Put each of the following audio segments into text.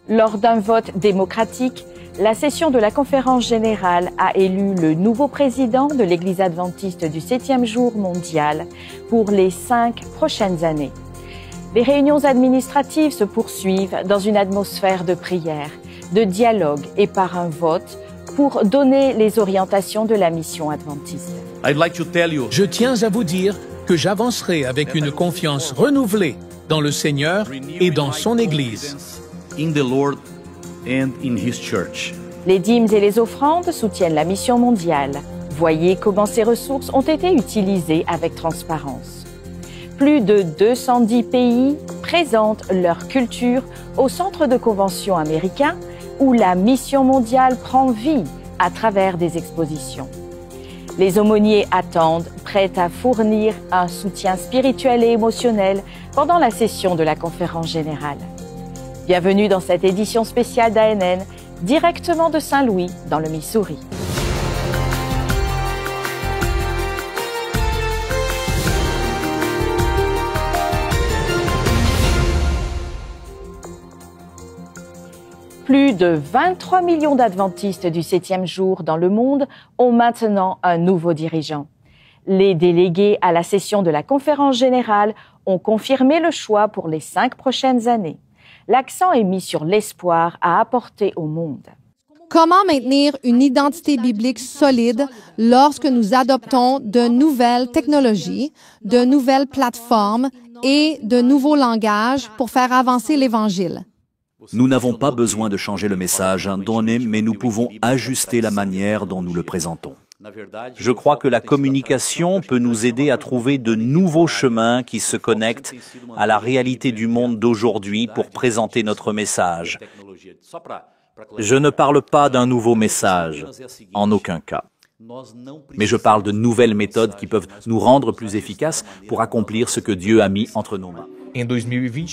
Lors d'un vote démocratique, la session de la conférence générale a élu le nouveau président de l'Église adventiste du 7e jour mondial pour les 5 prochaines années. Les réunions administratives se poursuivent dans une atmosphère de prière, de dialogue et par un vote pour donner les orientations de la mission adventiste. Je tiens à vous dire que j'avancerai avec une confiance renouvelée dans le Seigneur et dans son Église. Les dîmes et les offrandes soutiennent la mission mondiale. Voyez comment ces ressources ont été utilisées avec transparence. Plus de 210 pays présentent leur culture au centre de convention américain où la mission mondiale prend vie à travers des expositions. Les aumôniers attendent, prêts à fournir un soutien spirituel et émotionnel pendant la session de la conférence générale. Bienvenue dans cette édition spéciale d'ANN, directement de Saint-Louis, dans le Missouri. Plus de 23 millions d'adventistes du 7e jour dans le monde ont maintenant un nouveau dirigeant. Les délégués à la session de la conférence générale ont confirmé le choix pour les 5 prochaines années. L'accent est mis sur l'espoir à apporter au monde. Comment maintenir une identité biblique solide lorsque nous adoptons de nouvelles technologies, de nouvelles plateformes et de nouveaux langages pour faire avancer l'Évangile? Nous n'avons pas besoin de changer le message donné, mais nous pouvons ajuster la manière dont nous le présentons. Je crois que la communication peut nous aider à trouver de nouveaux chemins qui se connectent à la réalité du monde d'aujourd'hui pour présenter notre message. Je ne parle pas d'un nouveau message, en aucun cas. Mais je parle de nouvelles méthodes qui peuvent nous rendre plus efficaces pour accomplir ce que Dieu a mis entre nos mains.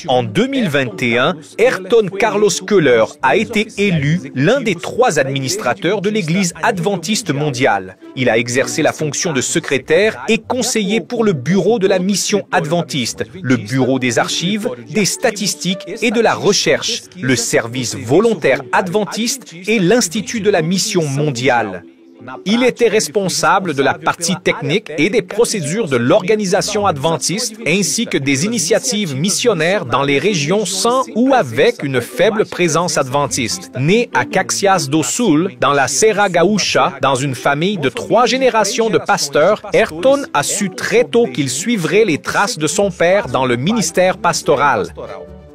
En 2021, Ayrton Carlos Köhler a été élu l'un des 3 administrateurs de l'Église adventiste mondiale. Il a exercé la fonction de secrétaire et conseiller pour le bureau de la mission adventiste, le bureau des archives, des statistiques et de la recherche, le service volontaire adventiste et l'Institut de la mission mondiale. Il était responsable de la partie technique et des procédures de l'organisation adventiste, ainsi que des initiatives missionnaires dans les régions sans ou avec une faible présence adventiste. Né à Caxias do Sul, dans la Serra Gaúcha, dans une famille de 3 générations de pasteurs, Ayrton a su très tôt qu'il suivrait les traces de son père dans le ministère pastoral.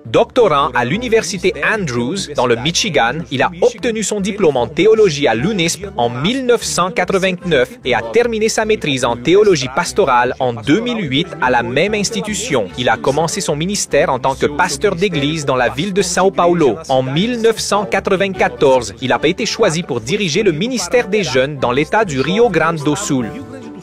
Doctorant à l'Université Andrews, dans le Michigan, il a obtenu son diplôme en théologie à l'UNISP en 1989 et a terminé sa maîtrise en théologie pastorale en 2008 à la même institution. Il a commencé son ministère en tant que pasteur d'église dans la ville de São Paulo. En 1994, il a été choisi pour diriger le ministère des jeunes dans l'État du Rio Grande do Sul.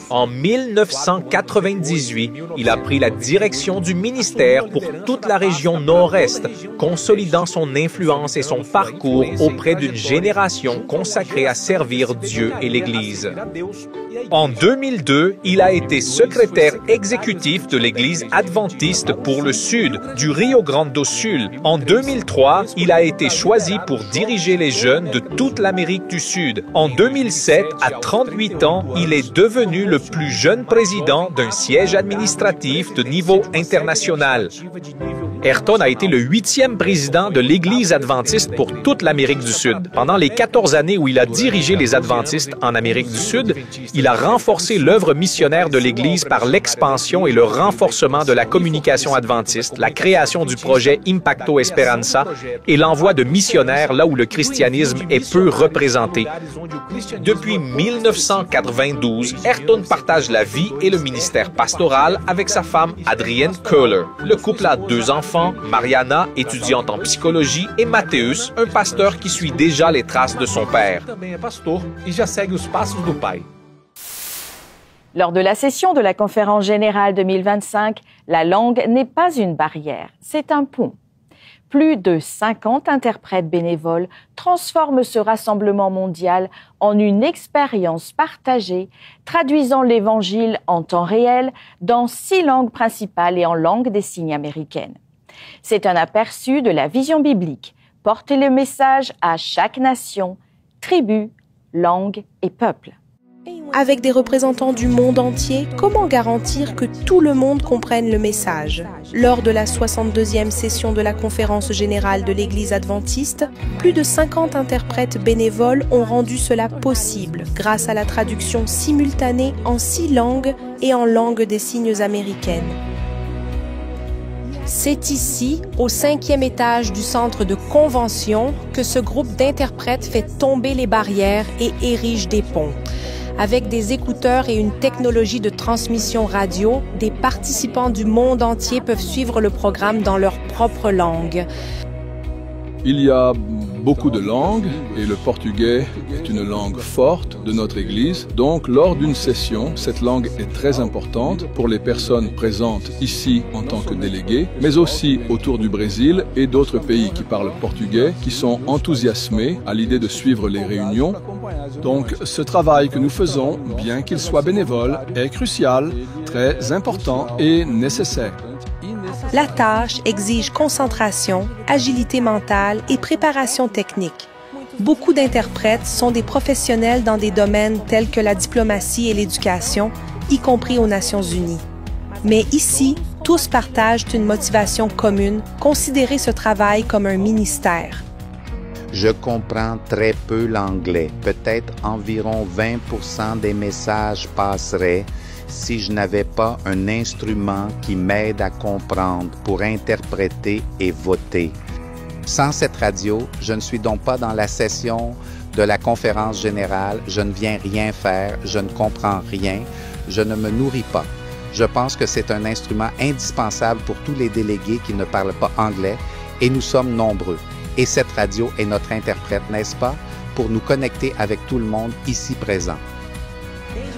En 1998, il a pris la direction du ministère pour toute la région nord-est, consolidant son influence et son parcours auprès d'une génération consacrée à servir Dieu et l'Église. En 2002, il a été secrétaire exécutif de l'Église adventiste pour le Sud, du Rio Grande do Sul. En 2003, il a été choisi pour diriger les jeunes de toute l'Amérique du Sud. En 2007, à 38 ans, il est devenu le plus jeune président d'un siège administratif de niveau international. Ayrton a été le 8e président de l'Église adventiste pour toute l'Amérique du Sud. Pendant les 14 années où il a dirigé les adventistes en Amérique du Sud, il a renforcé l'œuvre missionnaire de l'Église par l'expansion et le renforcement de la communication adventiste, la création du projet Impacto Esperanza et l'envoi de missionnaires là où le christianisme est peu représenté. Depuis 1992, Ayrton partage la vie et le ministère pastoral avec sa femme Adrienne Köhler. Le couple a 2 enfants, Mariana, étudiante en psychologie, et Mattheus, un pasteur qui suit déjà les traces de son père. Lors de la session de la conférence générale 2025, la langue n'est pas une barrière, c'est un pont. Plus de 50 interprètes bénévoles transforment ce rassemblement mondial en une expérience partagée, traduisant l'Évangile en temps réel dans 6 langues principales et en langue des signes américaine. C'est un aperçu de la vision biblique porter le message à chaque nation, tribu, langue et peuple. Avec des représentants du monde entier, comment garantir que tout le monde comprenne le message? Lors de la 62e session de la Conférence générale de l'Église adventiste, plus de 50 interprètes bénévoles ont rendu cela possible grâce à la traduction simultanée en 6 langues et en langue des signes américaine. C'est ici, au 5e étage du centre de convention, que ce groupe d'interprètes fait tomber les barrières et érige des ponts. Avec des écouteurs et une technologie de transmission radio, des participants du monde entier peuvent suivre le programme dans leur propre langue. Il y a beaucoup de langues et le portugais est une langue forte de notre Église. Donc, lors d'une session, cette langue est très importante pour les personnes présentes ici en tant que délégués, mais aussi autour du Brésil et d'autres pays qui parlent portugais, qui sont enthousiasmés à l'idée de suivre les réunions. Donc, ce travail que nous faisons, bien qu'il soit bénévole, est crucial, très important et nécessaire. La tâche exige concentration, agilité mentale et préparation technique. Beaucoup d'interprètes sont des professionnels dans des domaines tels que la diplomatie et l'éducation, y compris aux Nations Unies. Mais ici, tous partagent une motivation commune, considérer ce travail comme un ministère. Je comprends très peu l'anglais. Peut-être environ 20% des messages passeraient si je n'avais pas un instrument qui m'aide à comprendre pour interpréter et voter. Sans cette radio, je ne suis donc pas dans la session de la conférence générale, je ne viens rien faire, je ne comprends rien, je ne me nourris pas. Je pense que c'est un instrument indispensable pour tous les délégués qui ne parlent pas anglais et nous sommes nombreux. Et cette radio est notre interprète, n'est-ce pas, pour nous connecter avec tout le monde ici présent.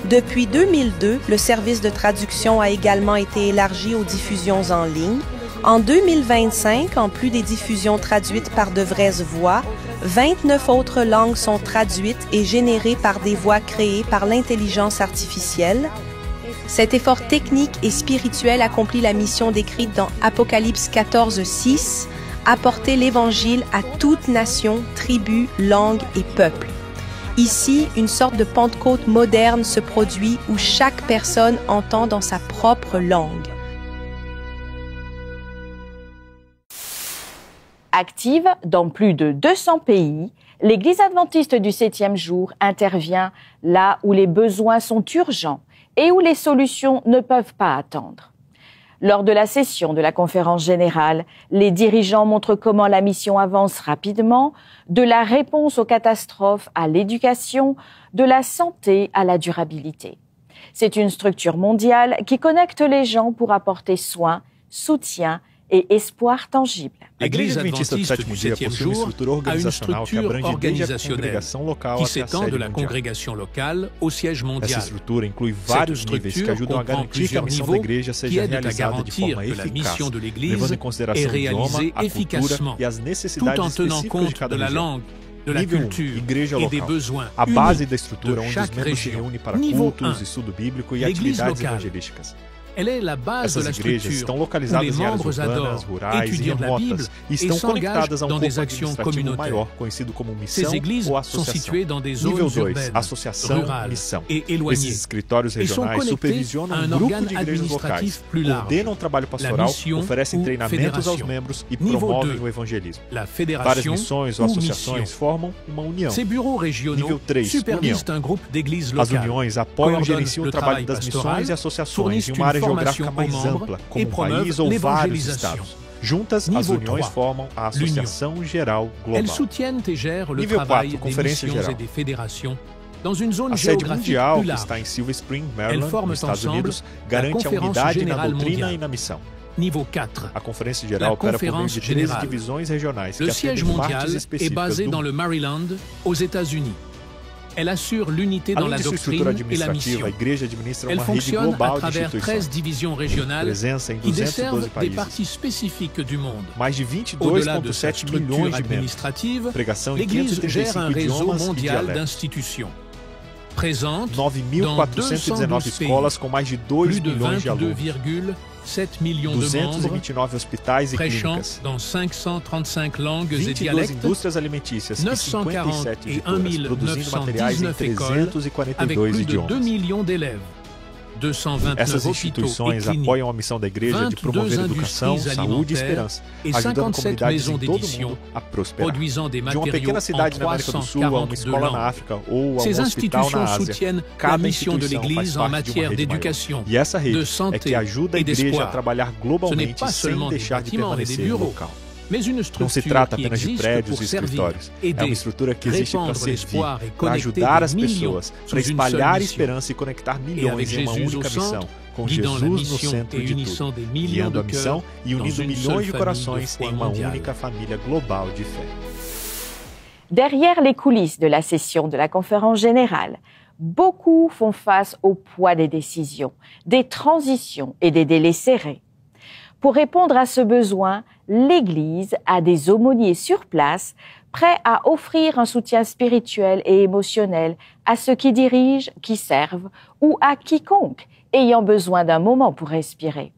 Depuis 2002, le service de traduction a également été élargi aux diffusions en ligne. En 2025, en plus des diffusions traduites par de vraies voix, 29 autres langues sont traduites et générées par des voix créées par l'intelligence artificielle. Cet effort technique et spirituel accomplit la mission décrite dans Apocalypse 14:6, apporter l'Évangile à toute nation, tribu, langue et peuple. Ici, une sorte de Pentecôte moderne se produit où chaque personne entend dans sa propre langue. Active dans plus de 200 pays, l'Église adventiste du 7e jour intervient là où les besoins sont urgents et où les solutions ne peuvent pas attendre. Lors de la session de la conférence générale, les dirigeants montrent comment la mission avance rapidement, de la réponse aux catastrophes à l'éducation, de la santé à la durabilité. C'est une structure mondiale qui connecte les gens pour apporter soin, soutien et espoir tangible. L'Église adventiste du 7e jour a une structure organisationnelle qui s'étend de la congrégation locale au siège mondial. Cette structure comprend plusieurs niveaux qui aident à garantir que la mission de l'Église est réalisée efficacement, tout en tenant compte de la langue, de la culture et des besoins uniques de chaque région. Niveau 1, l'Église locale. Elle est la base de la structure où les membres adorent, étudient la Bible et s'engagent dans des actions communautaires. Ces églises sont situées dans des zones urbaines, rurales et éloignées et sont connectées à un organe administratif plus large, la mission ou fédération. Niveau 2, la fédération ou mission. Ces bureaux régionaux supervisent un groupe d'églises locales, coordonnent le travail pastoral, fournissent une formation aux membres et promeuvent l'évangélisation. Juntas, as uniões formam a Associação Geral Global. Elles soutiennent et gèrent le travail des missions et des fédérations dans une zone A sede géographique mundial, plus que large. está em Silver Spring, Elles Maryland, forment nos Estados ensemble Unidos, la garante a Conférence unidade na Générale doutrina Mondiale. e na missão. Niveau 4. A Conferência Geral opera por meio de 13 divisões regionais Le que siège atendem mondial partes est específicas basé do dans le Maryland, aux États-Unis. Elle assure l'unité dans Além la de sua doctrine estrutura et la mission. administrativa, a igreja administra Elle uma rede fonctionne à global de travers 13 instituições. divisions régionales Presença em qui 212 desservent des países. parties spécifiques du monde. Mais de Au-delà de sa 22,7 structure milhões de membros. administrative, Pregação em l'Église gère un 535 réseau idiomas e mondial dialetos. d'institutions. Présente 9.419 escolas com mais de 2 plus de milhões de alunos. 7 millions de membres, 229 hospitais e prêchant clínicas, dans 535 langues et 22 dialectes, indústrias alimentícias e 940 57 et editoras, produzindo materiais em 1919 écoles, avec 342 plus de 2 idiomas. millions d'élèves, 229 Essas hôpitaux et instituições cliniques, apoiam a missão da igreja de 22 promover educação, indústrias saúde e alimentaires esperança, et ajudando 57 comunidades em maisons todo o d'édition, mundo a prosperar. produisant des De uma matériaux pequena en cidade na América do Sul a uma 342 escola na langues. África ou a Ces um hospital na institutions Ásia, soutiennent la cada mission de instituição faz l'Église en parte de uma matière rede maior. d'éducation, E essa de rede é santé que ajuda a et igreja a d'espoir. trabalhar Ce n'est globalmente pas sem seulement des deixar de bâtiments et des permanecer no bureaux, local. mais une Não se structure trata qui apenas de existe prédios pour e servir, escritórios. É aider, uma estrutura que existe para répandre servir, l'espoir et para connecter ajudar des as millions pessoas, sous para une seule espalhar a mission. esperança e conectar Et milhões avec em uma Jésus au única centre, missão, com guidant la Jesus no mission centro et de unissant tudo, des millions guiando a de missão cœurs e unindo dans une milhões seule de famille corações de foi em uma mondiale. única família global de fé. Derrière les coulisses de la session de la conférence générale, beaucoup font face au poids des décisions, des transitions et des délais serrés. Pour répondre à ce besoin, l'Église a des aumôniers sur place, prêts à offrir un soutien spirituel et émotionnel à ceux qui dirigent, qui servent ou à quiconque ayant besoin d'un moment pour respirer.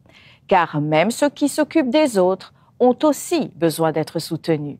Car même ceux qui s'occupent des autres ont aussi besoin d'être soutenus.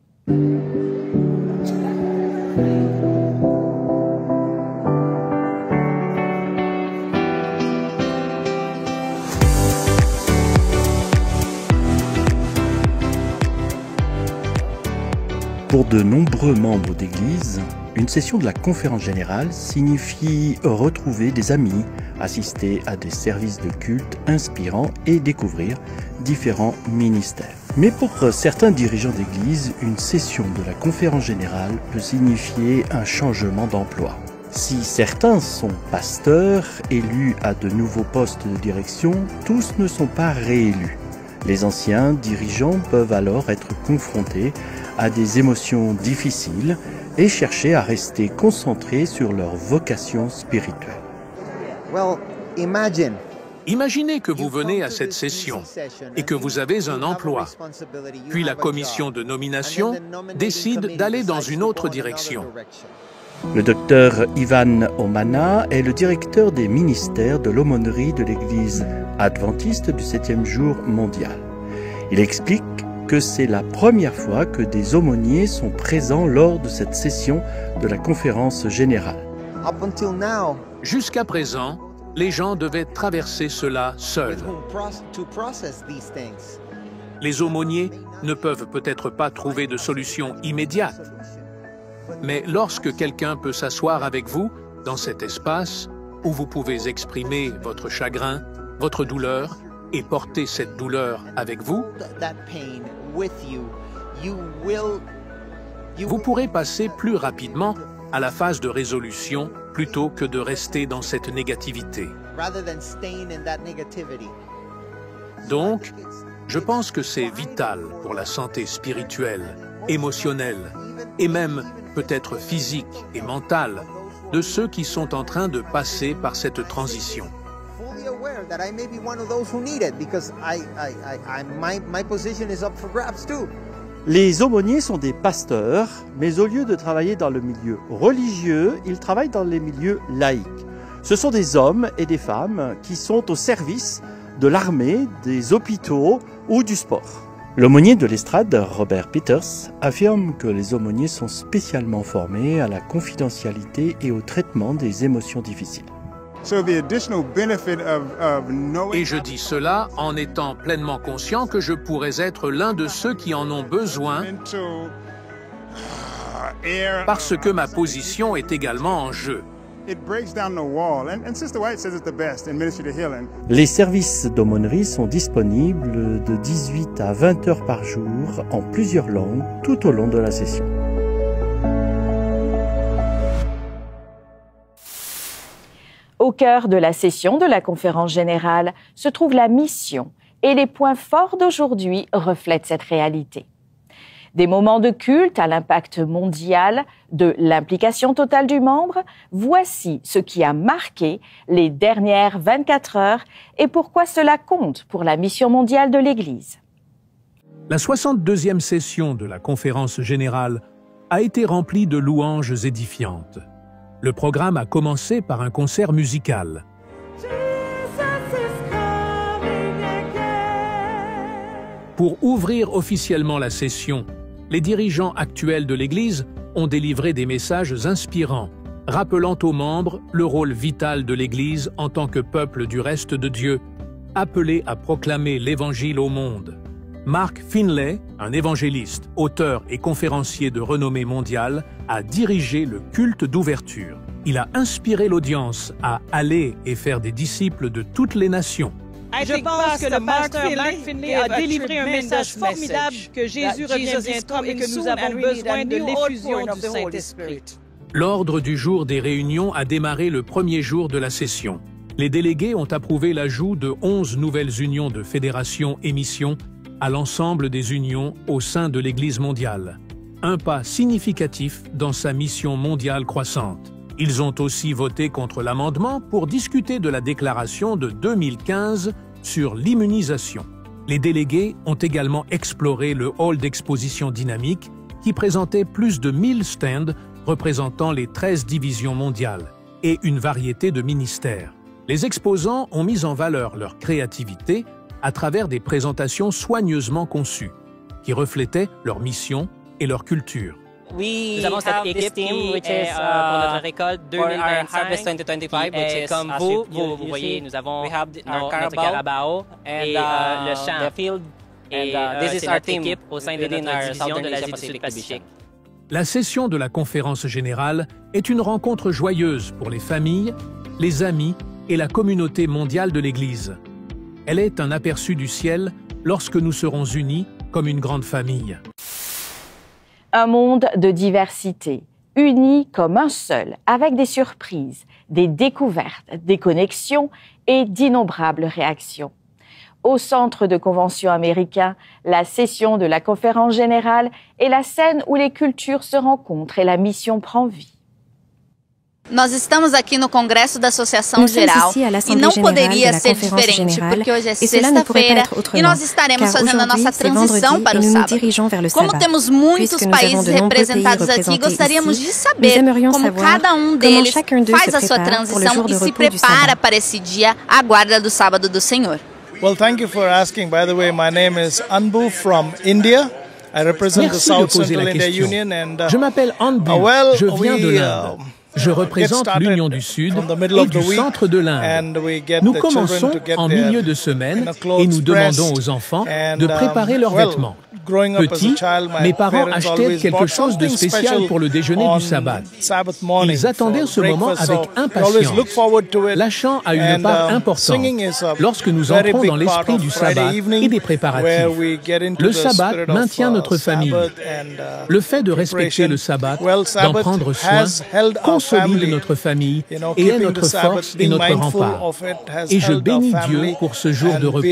Pour de nombreux membres d'Église, une session de la conférence générale signifie retrouver des amis, assister à des services de culte inspirants et découvrir différents ministères. Mais pour certains dirigeants d'Église, une session de la conférence générale peut signifier un changement d'emploi. Si certains sont pasteurs, élus à de nouveaux postes de direction, tous ne sont pas réélus. Les anciens dirigeants peuvent alors être confrontés à des émotions difficiles et chercher à rester concentrés sur leur vocation spirituelle. Imaginez que vous venez à cette session et que vous avez un emploi, puis la commission de nomination décide d'aller dans une autre direction. Le docteur Ivan Omana est le directeur des ministères de l'aumônerie de l'Église adventiste du 7e jour mondial. Il explique que c'est la première fois que des aumôniers sont présents lors de cette session de la conférence générale. Jusqu'à présent, les gens devaient traverser cela seuls. Les aumôniers ne peuvent peut-être pas trouver de solution immédiate. Mais lorsque quelqu'un peut s'asseoir avec vous dans cet espace où vous pouvez exprimer votre chagrin, votre douleur et porter cette douleur avec vous, vous pourrez passer plus rapidement à la phase de résolution plutôt que de rester dans cette négativité. Donc, je pense que c'est vital pour la santé spirituelle, émotionnelle et même peut-être physique et mentale de ceux qui sont en train de passer par cette transition. Les aumôniers sont des pasteurs, mais au lieu de travailler dans le milieu religieux, ils travaillent dans les milieux laïques. Ce sont des hommes et des femmes qui sont au service de l'armée, des hôpitaux ou du sport. L'aumônier de l'estrade, Robert Peters, affirme que les aumôniers sont spécialement formés à la confidentialité et au traitement des émotions difficiles. Et je dis cela en étant pleinement conscient que je pourrais être l'un de ceux qui en ont besoin parce que ma position est également en jeu. Les services d'aumônerie sont disponibles de 18 à 20 heures par jour en plusieurs langues tout au long de la session. Au cœur de la session de la conférence générale se trouve la mission et les points forts d'aujourd'hui reflètent cette réalité. Des moments de culte à l'impact mondial, de l'implication totale du membre, voici ce qui a marqué les dernières 24 heures et pourquoi cela compte pour la mission mondiale de l'Église. La 62e session de la conférence générale a été remplie de louanges édifiantes. Le programme a commencé par un concert musical. Pour ouvrir officiellement la session, les dirigeants actuels de l'Église ont délivré des messages inspirants, rappelant aux membres le rôle vital de l'Église en tant que peuple du reste de Dieu, appelé à proclamer l'Évangile au monde. Mark Finlay, un évangéliste, auteur et conférencier de renommée mondiale, a dirigé le culte d'ouverture. Il a inspiré l'audience à aller et faire des disciples de toutes les nations. Je pense que le pasteur Mark Finlay a délivré un message formidable que Jésus revient bientôt et que nous avons besoin de l'effusion du Saint-Esprit. L'ordre du jour des réunions a démarré le premier jour de la session. Les délégués ont approuvé l'ajout de 11 nouvelles unions de fédérations et missions à l'ensemble des unions au sein de l'Église mondiale. Un pas significatif dans sa mission mondiale croissante. Ils ont aussi voté contre l'amendement pour discuter de la déclaration de 2015 sur l'immunisation. Les délégués ont également exploré le hall d'exposition dynamique qui présentait plus de 1000 stands représentant les 13 divisions mondiales et une variété de ministères. Les exposants ont mis en valeur leur créativité à travers des présentations soigneusement conçues, qui reflétaient leur mission et leur culture. Nous avons cette équipe qui est pour notre récolte 2025 et comme vous voyez, nous avons notre carabao et le champ. Et c'est notre équipe au sein de notre division de l'Asie du Sud-Pacifique. La session de la conférence générale est une rencontre joyeuse pour les familles, les amis et la communauté mondiale de l'Église. Elle est un aperçu du ciel lorsque nous serons unis comme une grande famille. Un monde de diversité, unis comme un seul, avec des surprises, des découvertes, des connexions et d'innombrables réactions. Au centre de convention américain, la session de la conférence générale est la scène où les cultures se rencontrent et la mission prend vie. Nós estamos aqui no Congresso da Associação Geral e não poderia ser diferente, porque hoje é sexta-feira e nós estaremos fazendo a nossa transição para o sábado. Como temos muitos países representados aqui, gostaríamos de saber como cada deles faz a sua transição e se prepara para esse dia, a guarda do sábado do Senhor. Well, thank you for asking. By the way, my name is Anbu from India. I represent the South Central India Union and je m'appelle Anbu, je viens de l'Inde. Je représente l'Union du Sud et du centre de l'Inde. Nous commençons en milieu de semaine et nous demandons aux enfants de préparer leurs vêtements. Petit, mes parents achetaient quelque chose de spécial pour le déjeuner du sabbat. Ils attendaient ce moment avec impatience, lâchant à une part importante lorsque nous entrons dans l'esprit du sabbat et des préparatifs. Le sabbat maintient notre famille. Le fait de respecter le sabbat, d'en prendre soin, consolide notre famille et est notre force et notre rempart. Et je bénis Dieu pour ce jour de repos.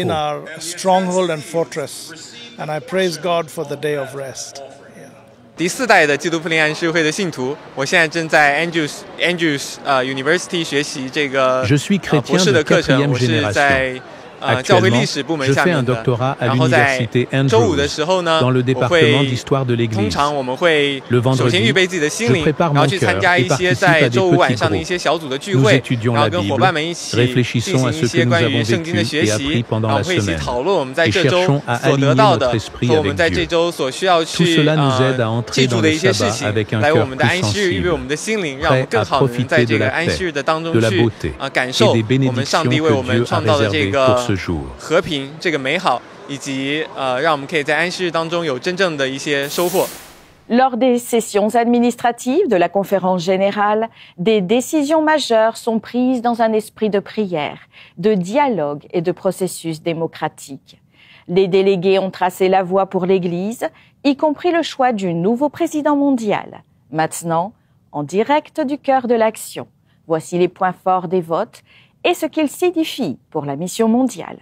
And I praise God for the day of rest. 第4代的基督复临安师会的信徒，我现在正在 Andrews University 学习这个博士的课程，我是在教会历史部门下面的。然后在周五的时候呢，我会通常我们会首先预备自己的心灵，然后去参加一些在周五晚上的一些小组的聚会，然后跟伙伴们一起进行一些关于圣经的学习，然后会一起讨论我们在这周所得到的和我们在这周所需要去记住的一些事情，来我们的安息日预备我们的心灵，让我们更好的能在这个安息日的当中去感受我们上帝为我们创造的这个和平，这个美好，以及让我们可以在安息日当中有真正的一些收获。Lors des sessions administratives de la conférence générale, des décisions majeures sont prises dans un esprit de prière, de dialogue et de processus démocratique. Les délégués ont tracé la voie pour l'Église, y compris le choix du nouveau président mondial. Maintenant, en direct du cœur de l'action, voici les points forts des votes et ce qu'ils signifient pour la mission mondiale.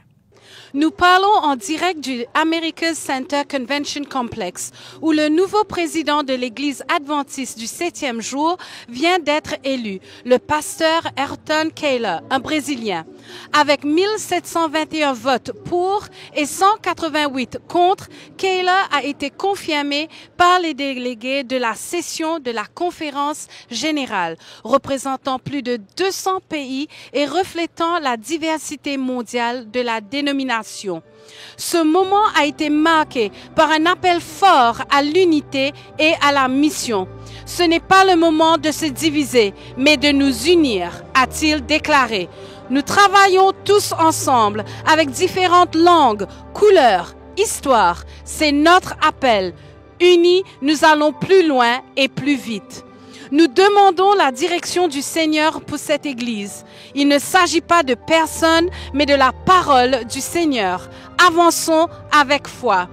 Nous parlons en direct du America's Center Convention Complex, où le nouveau président de l'Église adventiste du 7e jour vient d'être élu, le pasteur Ayrton Keller, un Brésilien. Avec 1721 votes pour et 188 contre, Kayla a été confirmée par les délégués de la session de la conférence générale, représentant plus de 200 pays et reflétant la diversité mondiale de la dénomination. Ce moment a été marqué par un appel fort à l'unité et à la mission. Ce n'est pas le moment de se diviser, mais de nous unir, a-t-il déclaré. Nous travaillons tous ensemble avec différentes langues, couleurs, histoires. C'est notre appel. Unis, nous allons plus loin et plus vite. Nous demandons la direction du Seigneur pour cette Église. Il ne s'agit pas de personne, mais de la parole du Seigneur. Avançons avec foi.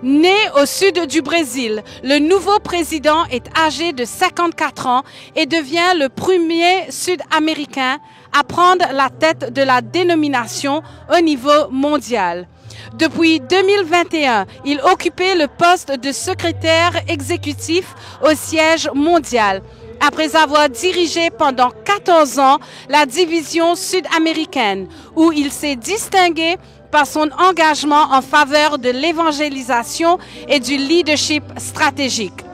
Né au sud du Brésil, le nouveau président est âgé de 54 ans et devient le premier Sud-Américain à prendre la tête de la dénomination au niveau mondial. Depuis 2021, il occupait le poste de secrétaire exécutif au siège mondial, après avoir dirigé pendant 14 ans la division sud-américaine, où il s'est distingué par son engagement en faveur de l'évangélisation et du leadership stratégique.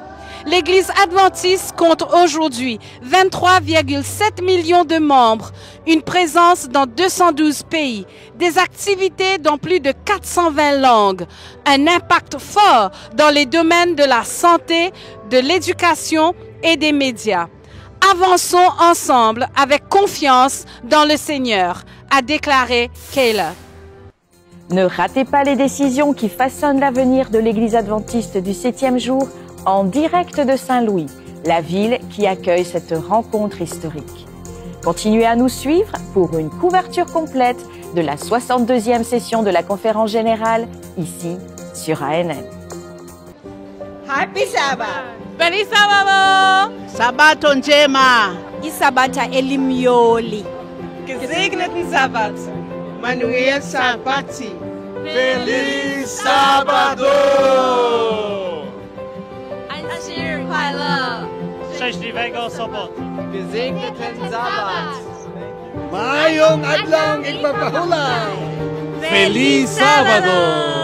L'Église adventiste compte aujourd'hui 23,7 millions de membres, une présence dans 212 pays, des activités dans plus de 420 langues, un impact fort dans les domaines de la santé, de l'éducation et des médias. Avançons ensemble avec confiance dans le Seigneur, a déclaré Kayla. Ne ratez pas les décisions qui façonnent l'avenir de l'Église adventiste du 7e jour en direct de Saint-Louis, la ville qui accueille cette rencontre historique. Continuez à nous suivre pour une couverture complète de la 62e session de la conférence générale, ici sur ANN. Happy Sabbath! Feliz Sábado! Sabato njema! Isabata elimyoli! Gesegneten Sabbat! Manuel Sabati! Feliz Sábado! Szczęśliwego soboty. Gesegneten Sabbat. Mayong adlaw igpapahulay. Feliz Sábado.